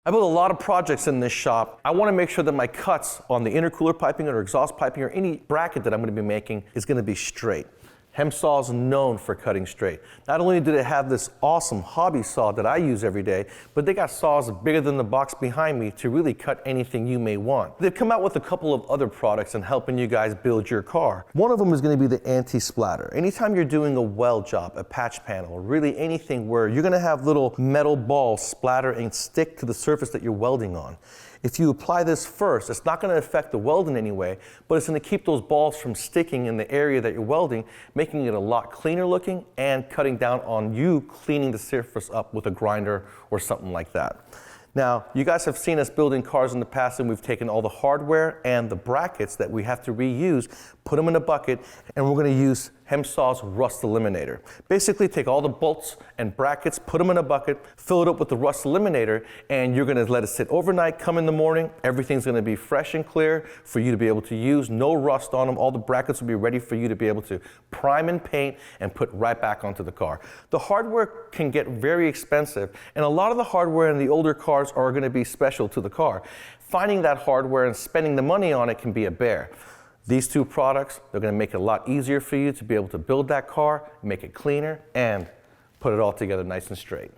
I build a lot of projects in this shop. I want to make sure that my cuts on the intercooler piping or exhaust piping or any bracket that I'm going to be making is going to be straight. HE&M Saw is known for cutting straight. Not only do they have this awesome hobby saw that I use every day, but they got saws bigger than the box behind me to really cut anything you may want. They've come out with a couple of other products in helping you guys build your car. One of them is going to be the anti-splatter. Anytime you're doing a weld job, a patch panel, or really anything where you're going to have little metal balls splatter and stick to the surface that you're welding on. If you apply this first, it's not going to affect the weld in any way, but it's going to keep those balls from sticking in the area that you're welding, making it a lot cleaner looking and cutting down on you cleaning the surface up with a grinder or something like that. Now, you guys have seen us building cars in the past, and we've taken all the hardware and the brackets that we have to reuse, put them in a bucket, and we're going to use HE&M Saw's Rust Eliminator. Basically, take all the bolts and brackets, put them in a bucket, fill it up with the Rust Eliminator, and you're going to let it sit overnight, come in the morning, everything's going to be fresh and clear for you to be able to use, no rust on them, all the brackets will be ready for you to be able to prime and paint and put right back onto the car. The hardware can get very expensive, and a lot of the hardware in the older cars are going to be special to the car. Finding that hardware and spending the money on it can be a bear. These two products, they're going to make it a lot easier for you to be able to build that car, make it cleaner, and put it all together nice and straight.